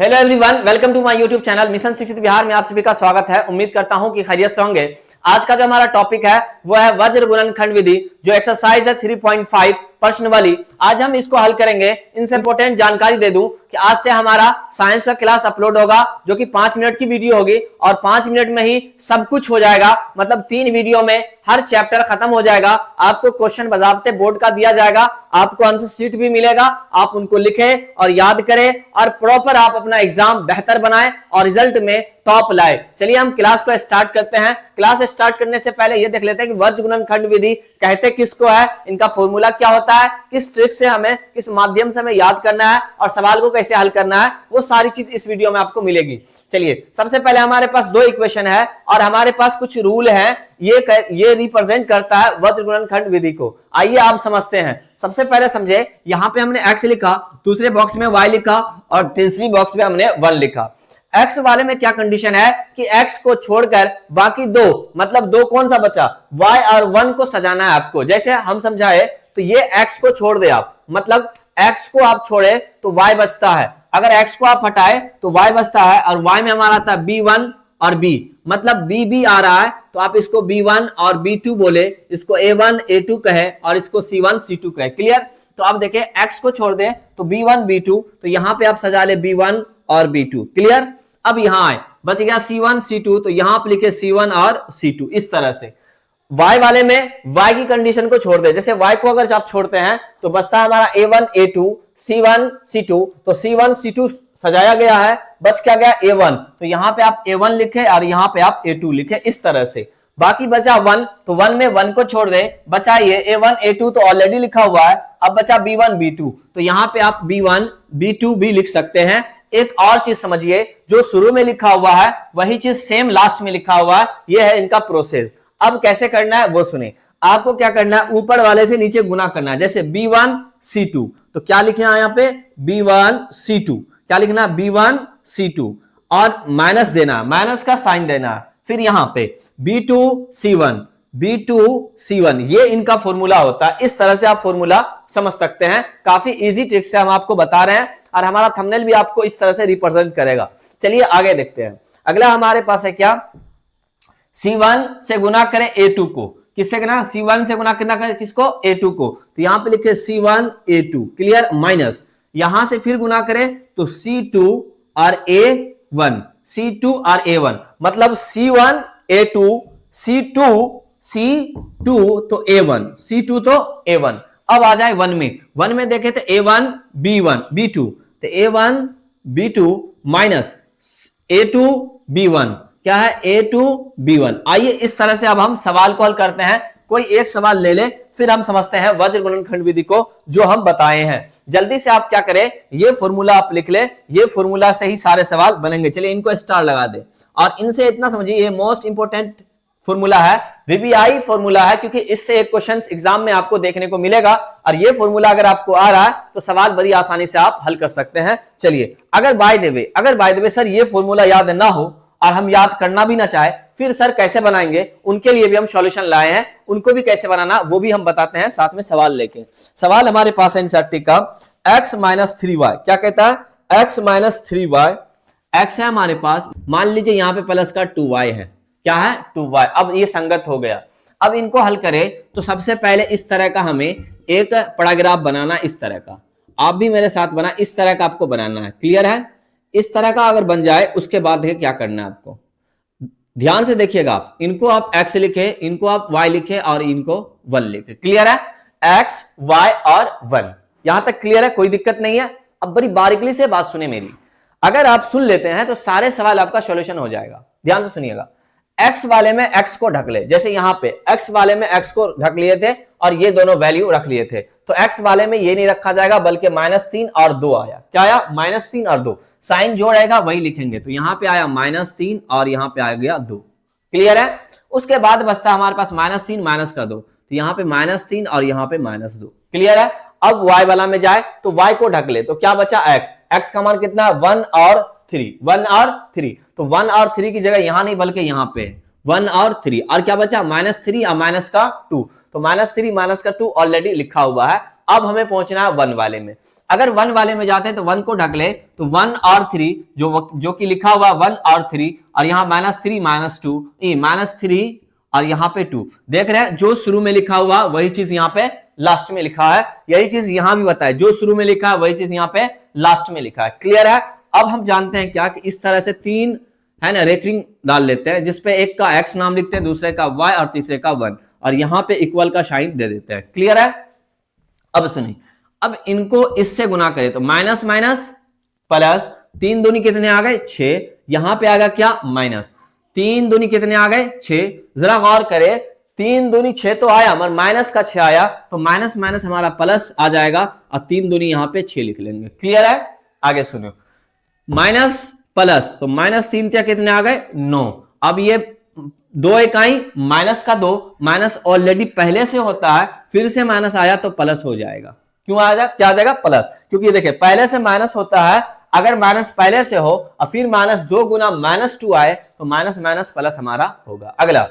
Hello everyone, welcome to my YouTube channel Mission Shikshit Bihar में आप सभी का स्वागत है। उम्मीद करता हूं कि खैरियत से होंगे। आज का जो हमारा टॉपिक है वो है वज्र गुणनखंड विधि, जो एक्सरसाइज है 3.5 प्रश्न वाली। आज हम इसको हल करेंगे। इनसे इंपॉर्टेंट जानकारी दे दूं कि आज से हमारा साइंस का क्लास अपलोड होगा, जो कि 5 मिनट की वीडियो होगी और 5 मिनट में ही सब कुछ हो जाएगा। मतलब 3 वीडियो में हर चैप्टर खत्म हो जाएगा। आपको क्वेश्चन बाकायदे बोर्ड का दिया जाएगा, आपको आंसर शीट भी मिलेगा। आप उनको लिखें और याद करें और प्रॉपर आप अपना एग्जाम बेहतर बनाएं और रिजल्ट में टॉप लाए। चलिए हम क्लास को स्टार्ट करते हैं। क्लास स्टार्ट करने से पहले ये देख लेते हैं कि वज्र गुणनखंड विधि कहते किसको है, इनका फॉर्मूला क्या होता है, किस ट्रिक से हमें, किस माध्यम से हमें याद करना है और सवाल को कैसे हल करना है, वो सारी चीज इस वीडियो में आपको मिलेगी। चलिए सबसे पहले हमारे पास 2 इक्वेशन है और हमारे पास कुछ रूल है। ये रिप्रेजेंट करता है वज्र गुणनखंड विधि को। आइए आप समझते हैं। सबसे पहले समझे, यहां पे हमने x लिखा, दूसरे बॉक्स में y लिखा और तीसरी बॉक्स में हमने 1 लिखा। x वाले में क्या कंडीशन है कि x को छोड़कर बाकी 2, मतलब 2 कौन सा बचा, y और 1 को सजाना है आपको। जैसे हम समझाए तो ये x को छोड़ दे आप, मतलब x को आप छोड़े तो y बचता है। अगर x को आप हटाए तो y बचता है और y में हमारा आता है b1 और b, मतलब b आ रहा है तो आप इसको b1 और b2 बोले, इसको a1 a2 कहे और इसको c1 c2 कहे। क्लियर? तो आप देखें x को छोड़ दे तो b1 b2, तो यहां पे आप सजा ले b1 और b2। क्लियर? अब यहां आए, बच गया c1 c2, तो यहां आप लिखे c1 और c2 इस तरह से। y वाले में y की कंडीशन को छोड़ दे, जैसे y को अगर आप छोड़ते हैं तो बचता है हमारा a1 a2 c1 c2, तो c1 c2 सजाया गया है, बच क्या गया a1, तो यहां पे आप a1 लिखे और यहां पे आप a2 लिखे इस तरह से। बाकी बचा 1, तो 1 में 1 को छोड़ दे, बचा ये a1 a2 तो ऑलरेडी लिखा हुआ है। अब बचा b1 b2, तो यहां पे आप b1 b2 भी लिख सकते हैं। एक और चीज समझिए, जो शुरू में लिखा हुआ है वही चीज सेम लास्ट में लिखा हुआ है, ये है इनका प्रोसेस। अब कैसे करना है वो सुने। आपको क्या करना है, ऊपर वाले से नीचे गुना करना है। जैसे b1 c2, तो क्या लिखना है यहाँ पे b1 c2, क्या लिखना है b1 c2 और माइनस देना, माइनस का साइन देना। फिर यहां पे b2 c1, ये इनका फॉर्मूला होता है। इस तरह से आप फॉर्मूला समझ सकते हैं। काफी इजी ट्रिक से हम आपको बता रहे हैं और हमारा थंबनेल भी आपको इस तरह से रिप्रेजेंट करेगा। चलिए आगे देखते हैं। अगला हमारे पास है क्या, c1 से गुना करें a2 को। किससे गुना, c1 से गुना करना करें किसको, a2 को, तो यहां पे लिखे c1 a2। क्लियर? माइनस यहां से फिर गुना करें तो c2 और a1, c2 और a1, मतलब c1 a2 c2 तो a1, c2 तो a1। अब आ जाए 1 में देखे तो a1 b1 b2, तो a1 b2 minus a2 b1, क्या है a2 b1। आइए इस तरह से अब हम सवाल को हल करते हैं। कोई एक सवाल ले ले, फिर हम समझते हैं वज्र गुणनखंड विधि को जो हम बताए हैं। जल्दी से आप क्या करें, ये फॉर्मूला आप लिख ले, ये फॉर्मूला से ही सारे सवाल बनेंगे। चलिए इनको स्टार लगा दे और इनसे इतना समझिए, ये मोस्ट इंपोर्टेंट फॉर्मूला है, वीबीआई फॉर्मूला है, क्योंकि इससे एक क्वेश्चन एग्जाम में आपको देखने को मिलेगा और ये फॉर्मूला अगर आपको आ रहा है तो सवाल बड़ी आसानी से आप हल कर सकते हैं। चलिए, अगर बाय द वे सर ये फॉर्मूला याद ना हो और हम याद करना भी ना चाहे, फिर सर कैसे बनाएंगे, उनके लिए भी हम सॉल्यूशन लाए हैं। उनको भी कैसे बनाना वो भी हम बताते हैं साथ में सवाल लेके। सवाल हमारे पास है एनसीईआरटी का, x माइनस 3y, क्या कहता है, x माइनस 3y, x है हमारे पास, मान लीजिए यहाँ पे प्लस का 2y है, क्या है 2y। अब ये संगत हो गया। अब इनको हल करें तो सबसे पहले इस तरह का हमें एक पैराग्राफ बनाना, इस तरह का। आप भी मेरे साथ बना, इस तरह का आपको बनाना है। क्लियर है? इस तरह का अगर बन जाए उसके बाद देखिए क्या करना है आपको, ध्यान से देखिएगा। आप इनको आप x लिखे, इनको आप y लिखे और इनको 1 लिखे। क्लियर है? x y और 1, यहां तक क्लियर है, कोई दिक्कत नहीं है। अब बड़ी बारीकी से बात सुने मेरी, अगर आप सुन लेते हैं तो सारे सवाल आपका सॉल्यूशन हो जाएगा। ध्यान से सुनिएगा। x वाले में x को ढक ले, जैसे यहां पे x वाले में x को ढक लिए थे और ये दोनों वैल्यू रख लिए थे, तो x वाले में ये नहीं रखा जाएगा बल्कि -3 और 2 आया। क्या आया? -3 और 2, साइन जो रहेगा वही लिखेंगे। तो यहां पे आया -3 और यहां पे आ गया 2। क्लियर है? उसके बाद बचता हमारे पास -3 माइनस का 2, तो यहां पे -3 और यहां पे -2। क्लियर है? अब y वाला में जाए तो y को ढक ले, तो क्या बचा, x का मान कितना, 1 और 3, तो 1 और 3 की जगह यहां नहीं बल्कि यहां पे 1 और 3, और क्या बचा -3 और माइनस का 2, तो -3 माइनस का 2 ऑलरेडी लिखा हुआ है। अब हमें पहुंचना है 1 वाले में। अगर 1 वाले में जाते हैं तो 1 को ढक ले तो 1 और 3 जो कि लिखा हुआ 1 और 3 और यहाँ -3 -2 -3 और यहाँ पे 2 देख रहे हैं, जो शुरू में लिखा हुआ वही चीज यहाँ पे लास्ट में लिखा है। यही चीज यहाँ भी बताए, जो शुरू में लिखा है वही चीज यहाँ पे लास्ट में लिखा है। क्लियर है। अब हम जानते हैं क्या कि इस तरह से 3 है ना रेटिंग डाल लेते हैं, जिसपे एक का x नाम लिखते हैं, दूसरे का y और तीसरे का 1 और यहाँ पे इक्वल का साइन दे देते हैं। क्लियर है। अब सुनिए, अब इनको इससे गुना करें तो माइनस माइनस प्लस, 3 दूनी कितने आ गए 6, यहां पे आ गया क्या माइनस, 3 दूनी कितने आ गए 6। जरा गौर करें, 3 दूनी 6 तो आया मगर माइनस का 6 आया तो माइनस माइनस हमारा प्लस आ जाएगा और 3 दूनी यहां पे 6 लिख लेंगे। क्लियर है। आगे सुनो, माइनस प्लस तो -3 क्या कितने आ गए 9। अब ये 2 इकाई माइनस का 2, माइनस ऑलरेडी पहले से होता है, फिर से माइनस आया तो प्लस हो जाएगा। क्यों आएगा, क्या आ जाएगा प्लस, क्योंकि ये देखिए पहले से माइनस होता है, अगर माइनस पहले से हो और फिर -2 गुना -2 आए तो माइनस माइनस प्लस हमारा होगा। अगला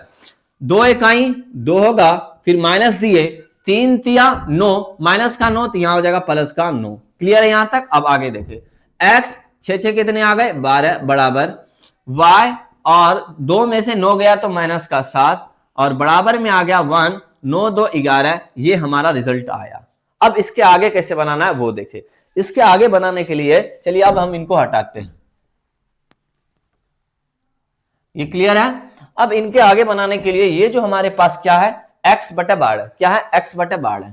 2 इकाई 2 होगा, फिर माइनस दिए 3 तिया 9, माइनस का 9 तो यहां हो जाएगा प्लस का 9। क्लियर है यहां तक। अब आगे देखे, x 6 कितने आ गए 12 बराबर y और 2 में से 9 गया तो माइनस का 7 और बराबर में आ गया 1, 9 2 11, ये हमारा रिजल्ट आया। अब इसके आगे कैसे बनाना है वो देखें। इसके आगे बनाने के लिए चलिए अब हम इनको हटाते हैं, ये क्लियर है। अब इनके आगे बनाने के लिए ये जो हमारे पास क्या है x बटे 12, क्या है x बटे 12,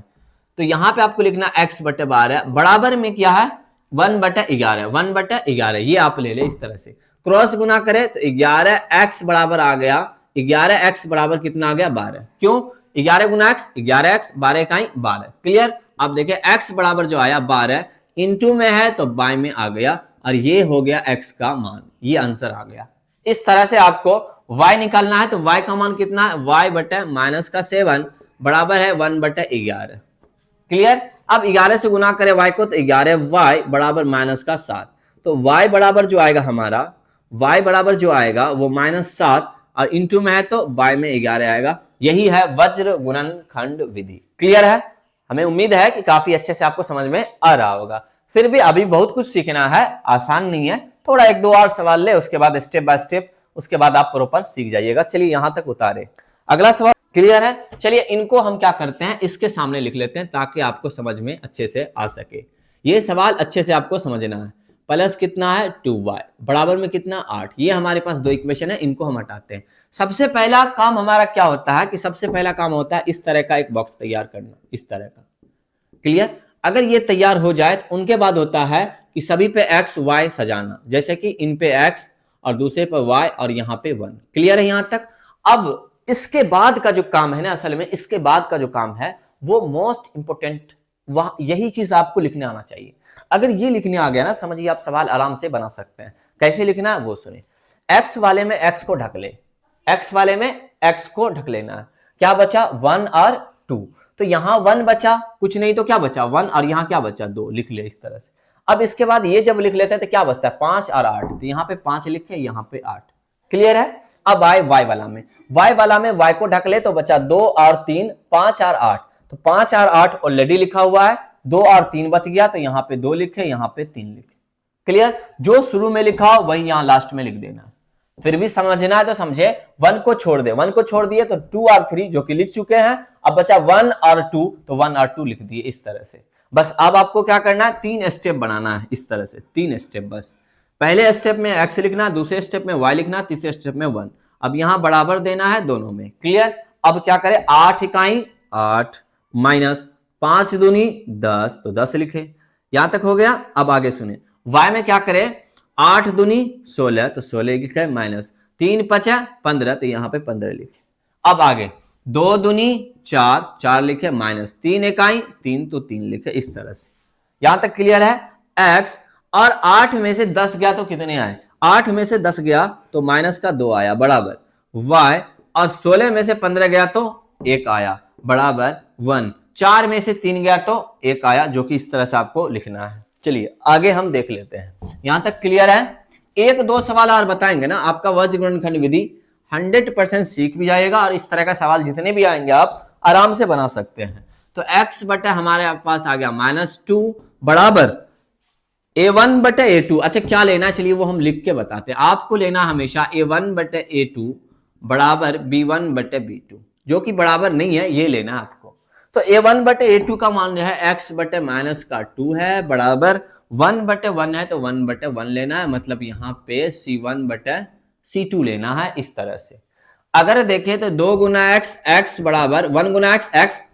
तो यहां पे आपको लिखना x बटे 12 बराबर में क्या है 1 बटे 11, 1 बटे 11, ये आप ले ले इस तरह से क्रॉस गुना करें तो 11x बराबर आ गया, 11x बराबर कितना आ गया 12। क्यों 11 गुना x 11x, 12 इकाई 12। क्लियर। अब देखिए x बराबर जो आया 12 इंटू में है तो बाय में आ गया और ये हो गया x का मान, ये आंसर आ गया। इस तरह से आपको y निकालना है तो y का मान कितना है y बटे माइनस का 7 बराबर है 1 बटे 11। क्लियर। अब 11 से गुना करें y को तो 11y बराबर माइनस का 7, तो y बराबर जो आएगा हमारा, y बराबर जो आएगा वो -7 और इंटू में है तो बाय में 11 आएगा। यही है वज्र गुणनखंड विधि। क्लियर है। हमें उम्मीद है कि काफी अच्छे से आपको समझ में आ रहा होगा। फिर भी अभी बहुत कुछ सीखना है, आसान नहीं है, थोड़ा 1-2 और सवाल ले, उसके बाद स्टेप बाय स्टेप, उसके बाद आप प्रॉपर सीख जाइएगा। चलिए यहां तक उतारे। अगला सवाल क्लियर है। चलिए इनको हम क्या करते हैं इसके सामने लिख लेते हैं ताकि आपको समझ में अच्छे से आ सके। ये सवाल अच्छे से आपको समझना है। प्लस कितना है 2y बराबर में कितना 8, ये हमारे पास 2 इक्वेशन है, इनको हम हटाते हैं। सबसे पहला काम हमारा क्या होता है कि सबसे पहला काम होता है इस तरह का एक बॉक्स तैयार करना, इस तरह का। क्लियर। अगर ये तैयार हो जाए तो उनके बाद होता है कि सभी पे x y सजाना, जैसे कि इन पे x और दूसरे पर y और यहाँ पे 1। क्लियर है यहां तक। अब इसके बाद का जो काम है ना, असल में इसके बाद का जो काम है वो मोस्ट इंपोर्टेंट, वह यही चीज आपको लिखने आना चाहिए। अगर ये लिखने आ गया ना, समझिए आप सवाल आराम से बना सकते हैं। कैसे लिखना है वो सुनिए। x वाले में x को ढक ले, x वाले में x को ढक लेना है। क्या बचा 1 और 2, तो यहां 1 बचा, कुछ नहीं तो क्या बचा 1 और यहां क्या बचा 2, लिख ले इस तरह से। अब इसके बाद ये जब लिख लेते हैं तो क्या बचता है 5 और 8, तो यहाँ पे 5 लिखे, यहाँ पे 8। क्लियर है। अब आए y वाला में, y वाला में y को ढक ले तो बचा 2 और 3, 5 और 8, तो 5 और 8 ऑलरेडी लिखा हुआ है, 2 और 3 बच गया तो यहाँ पे 2 लिखे, यहाँ पे 3 लिखे। क्लियर। जो शुरू में लिखा हो वही यहाँ लास्ट में लिख देना। फिर भी समझना है तो समझे, 1 को छोड़ दे, 1 को छोड़ दिए तो 2 और 3 जो कि लिख चुके हैं, अब बचा 1 और 2 तो 1 और 2 लिख दिए इस तरह से। बस अब आपको क्या करना है 3 स्टेप बनाना है इस तरह से, 3 स्टेप बस। पहले स्टेप में x लिखना, दूसरे स्टेप में y लिखना, तीसरे स्टेप में 1। अब यहां बराबर देना है दोनों में। क्लियर। अब क्या करें 8 इकाई 8 माइनस 5 दूनी 10, तो 10 लिखे, यहां तक हो गया। अब आगे सुने, y में क्या करें 8 दूनी 16, तो 16 लिखे, माइनस 3 5 15, तो यहां पे 15 लिखे। अब आगे 2 दूनी 4, 4 लिखे, माइनस 3 इकाई 3, तो 3 लिखे इस तरह से। यहां तक क्लियर है। x और 8 में से 10 गया तो कितने आए, 8 में से 10 गया तो माइनस का 2 आया बराबर y, और 16 में से 15 गया तो 1 आया बराबर 1, 4 में से 3 गया तो 1 आया, जो कि इस तरह से आपको लिखना है। चलिए आगे हम देख लेते हैं। यहां तक क्लियर है। 1-2 सवाल और बताएंगे ना, आपका वज्र गुणनखंड विधि 100% सीख भी जाएगा और इस तरह का सवाल जितने भी आएंगे आप आराम से बना सकते हैं। तो x बटे हमारे पास आ गया -2 बराबर a1 बटे a2। अच्छा क्या लेना है, चलिए वो हम लिख के बताते हैं। आपको लेना हमेशा a1 बटे a2 बराबर b1 बटे b2, जो कि बराबर नहीं है, ये लेना है आपको। तो a1 बटे a2 का मान जो है x बटे -2 है बराबर 1 बटे 1 है तो 1 बटे 1 लेना है, मतलब यहाँ पे c1 बटे c2 लेना है। इस तरह से अगर देखें तो 2 गुना x बराबर 1 गुना x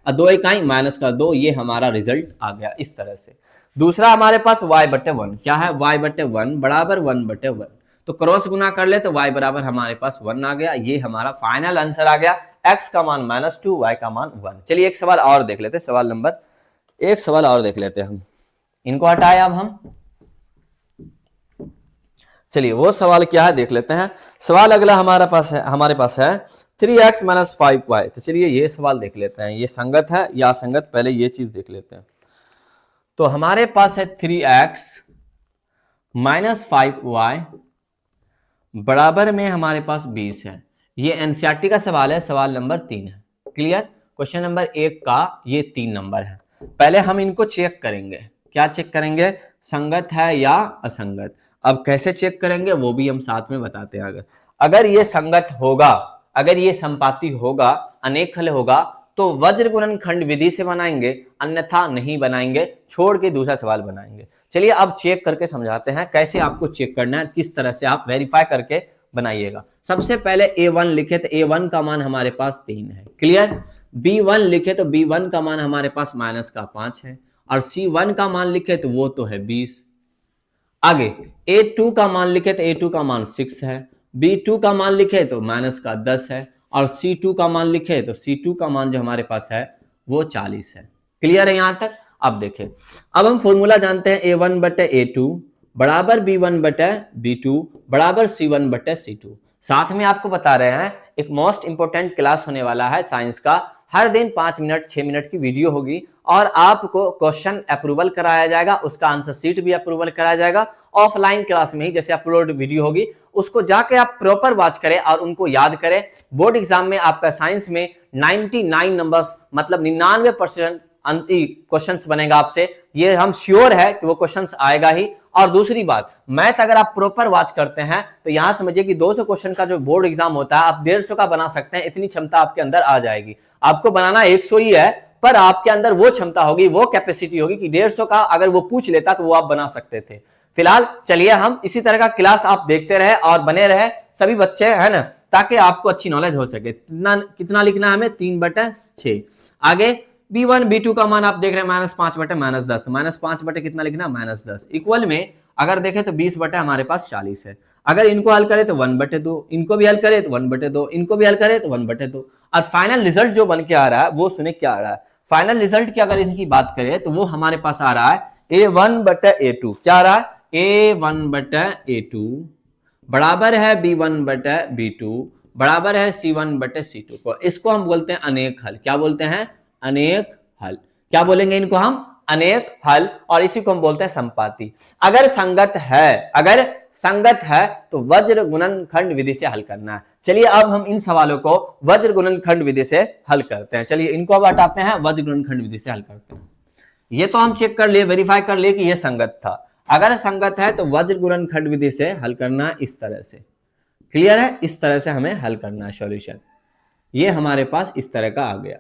और 2 इकाई -2, ये हमारा रिजल्ट आ गया इस तरह से। दूसरा हमारे पास y बटे 1 क्या है, y बटे 1 बराबर 1 बटे 1, तो क्रॉस गुना कर ले तो y बराबर हमारे पास 1 आ गया। ये हमारा फाइनल आंसर आ गया, x का मान -2, y का मान 1। चलिए एक सवाल और देख लेते हैं, एक सवाल और देख लेते हैं हम, इनको हटाए अब हम। चलिए वो सवाल क्या है देख लेते हैं। सवाल अगला हमारे पास है 3x - 5y। तो चलिए ये सवाल देख लेते हैं, ये संगत है या असंगत, पहले ये चीज देख लेते हैं। तो हमारे पास है 3x - 5y बराबर में हमारे पास 20 है। ये एनसीईआरटी का सवाल है, सवाल नंबर 3 है। क्लियर, क्वेश्चन नंबर 1 का ये 3 नंबर है। पहले हम इनको चेक करेंगे, क्या चेक करेंगे, संगत है या असंगत। अब कैसे चेक करेंगे वो भी हम साथ में बताते हैं। अगर ये संगत होगा, अगर ये संपाती होगा, अनेक होगा, तो वज्र गुणनखंड विधि से बनाएंगे, अन्यथा नहीं बनाएंगे, छोड़ के दूसरा सवाल बनाएंगे। चलिए अब चेक करके समझाते हैं कैसे आपको चेक करना है, किस तरह से आप वेरीफाई करके बनाइएगा। सबसे पहले a1 लिखे तो a1 का मान हमारे पास 3 है। क्लियर, b1 लिखे तो b1 का मान हमारे पास -5 है, और c1 का मान लिखे तो वो तो है 20। आगे a2 का मान लिखे तो a2 का मान 6 है, b2 का मान लिखे तो -10 है, और c2 का मान लिखे तो c2 का मान जो हमारे पास है वो 40 है। क्लियर है यहां तक। अब देखें, अब हम फॉर्मूला जानते हैं a1 बटे a2 बराबर b1 बटे b2 बराबर c1 बटे c2। साथ में आपको बता रहे हैं एक मोस्ट इंपोर्टेंट क्लास होने वाला है साइंस का, हर दिन 5 मिनट 6 मिनट की वीडियो होगी और आपको क्वेश्चन अप्रूवल कराया जाएगा, उसका आंसर शीट भी अप्रूवल कराया जाएगा ऑफलाइन क्लास में ही। जैसे अपलोड वीडियो होगी उसको जाके आप प्रॉपर वॉच करें और उनको याद करें। बोर्ड एग्जाम में आपका साइंस में 99 नंबर्स मतलब 99% क्वेश्चंस बनेगा आपसे, ये हम श्योर है कि वो क्वेश्चंस आएगा ही। और दूसरी बात, मैथ अगर आप प्रॉपर वॉच करते हैं तो यहां समझिए कि 200 क्वेश्चन का जो बोर्ड एग्जाम होता है आप 150 का बना सकते हैं, इतनी क्षमता आपके अंदर आ जाएगी। आपको बनाना 100 ही है, पर आपके अंदर वो क्षमता होगी, वो कैपेसिटी होगी कि 150 का अगर वो पूछ लेता तो वो आप बना सकते थे। फिलहाल चलिए हम इसी तरह का क्लास आप देखते रहे और बने रहे सभी बच्चे, है ना, ताकि आपको अच्छी नॉलेज हो सके। कितना लिखना है हमें, 3/6। आगे b1 b2 का मान आप देख रहे हैं -5 बटे -10, तो -5 बटे कितना लिखना, -10 इक्वल में अगर देखें तो 20 बटे हमारे पास 40 है। अगर इनको हल करें तो 1/2, इनको भी हल करें तो 1/2, इनको भी हल करें तो 1/2। और फाइनल रिजल्ट जो बन के आ रहा है वो सुने क्या आ रहा है। फाइनल रिजल्ट की अगर इनकी बात करें तो वो हमारे पास आ रहा है a1 बटे a2। क्या आ रहा है, a1 बटे a2 बराबर है b1 बटे b2 बराबर है c1 बटे c2 को। इसको हम बोलते हैं अनेक हल। क्या बोलते हैं, अनेक हल। क्या बोलेंगे इनको हम, अनेक हल। और इसी को हम बोलते हैं संपाती। अगर संगत है तो वज्र गुणनखंड विधि से हल करना है। चलिए अब हम इन सवालों को वज्र गुणनखंड विधि से हल करते हैं। चलिए इनको अब हटाते हैं, वज्र गुणनखंड विधि से हल करते हैं। ये तो हम चेक कर लिए, वेरीफाई कर लिए कि ये संगत था। अगर संगत है तो वज्र गुणनखंड विधि से हल करना है इस तरह से। क्लियर है, इस तरह से हमें हल करना है सॉल्यूशन। ये हमारे पास इस तरह का आ गया।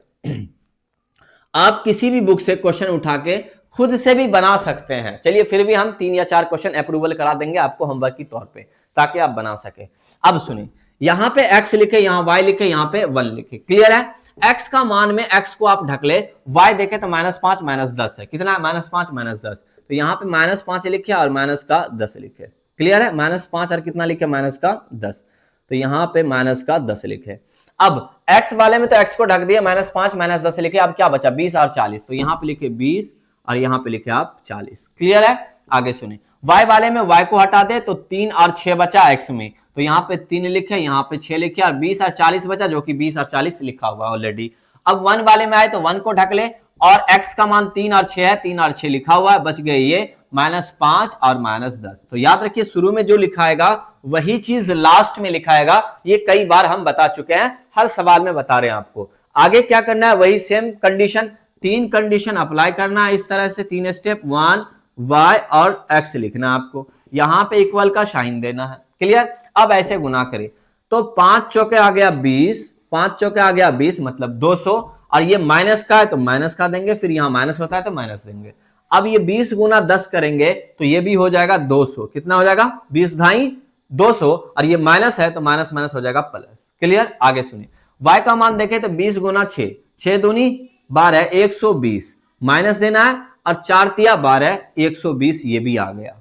आप किसी भी बुक से क्वेश्चन उठा के खुद से भी बना सकते हैं। चलिए फिर भी हम 3 या 4 क्वेश्चन अप्रूवल करा देंगे आपको होमवर्क की तौर पे, ताकि आप बना सके। अब सुनिए, यहां पे x लिखे, यहां y लिखे, यहां पे 1 लिखे। क्लियर है, x का मान में x को आप ढक ले, y देखे तो -5 -10 है। कितना, -5 -10, तो यहां पे -5 लिखे और -10 लिखे। क्लियर है, -5 और कितना लिखे, -10, तो यहां पे -10 लिखे। अब x वाले में तो x को ढक दिया, -5 -10 लिखे। अब क्या बचा, 20 और 40, तो यहां पे लिखे 20 और यहां पे लिखे आप 40। क्लियर है, आगे सुने। y वाले में y को हटा दे तो 3 और 6 बचा x में, तो यहां पे 3 लिखे, यहां पे 6 लिखे और 20 और 40 बचा, जो कि 20 और 40 लिखा हुआ ऑलरेडी। अब 1 वाले में आए तो 1 को ढक ले और x का मान 3 और 6 है, 3 और 6 लिखा हुआ है, बच गए ये -5 और -10। तो याद रखिए शुरू में जो लिखाएगा वही चीज लास्ट में लिखाएगा। ये कई बार हम बता चुके हैं, हर सवाल में बता रहे हैं आपको। आगे क्या करना है, वही सेम कंडीशन, तीन कंडीशन अप्लाई करना है इस तरह से, तीन स्टेप, 1 y और x लिखना है आपको, यहां पे इक्वल का साइन देना है। क्लियर? अब ऐसे गुना करें तो 5 चौके आ गया 20, 5 चौके आ गया 20 मतलब 200, और ये माइनस का है तो माइनस का देंगे, फिर यहां माइनस होता है तो माइनस देंगे। अब ये 20 गुना 10 करेंगे तो ये भी हो जाएगा 200, कितना हो जाएगा 20 ढाई 200, और ये माइनस है तो माइनस माइनस हो जाएगा प्लस। क्लियर? आगे सुनिए, y का मान देखें तो 20 गुना 6, 6 दूनी 12, 120 माइनस देना है, और 4 तिया 12, 120 ये भी आ गया।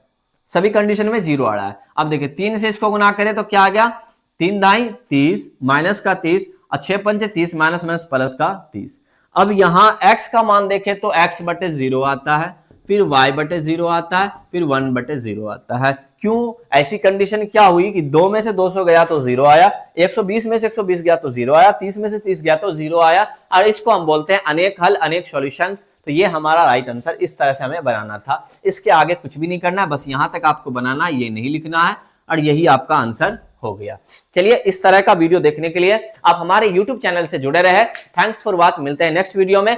सभी कंडीशन में जीरो आ रहा है। अब देखिए 3 से इसको गुना करें तो क्या आ गया, 3 ढाई 30 माइनस का 30, और 6 पंचे 30 माइनस माइनस प्लस का 30। अब यहां x का मान देखें तो x बटे 0 आता है, फिर y बटे 0 आता है, फिर 1 बटे 0 आता है। क्यों? ऐसी कंडीशन क्या हुई कि 2 में से 200 गया तो 0 आया, 120 में से 120 गया तो 0 आया, 30 में से 30 गया तो 0 आया, और इसको हम बोलते हैं अनेक हल, अनेक सॉल्यूशंस। तो ये हमारा राइट आंसर, इस तरह से हमें बनाना था। इसके आगे कुछ भी नहीं करना है, बस यहां तक आपको बनाना है, ये नहीं लिखना है, और यही आपका आंसर हो गया। चलिए, इस तरह का वीडियो देखने के लिए आप हमारे YouTube चैनल से जुड़े रहे। थैंक्स फॉर वॉच, मिलते हैं नेक्स्ट वीडियो में।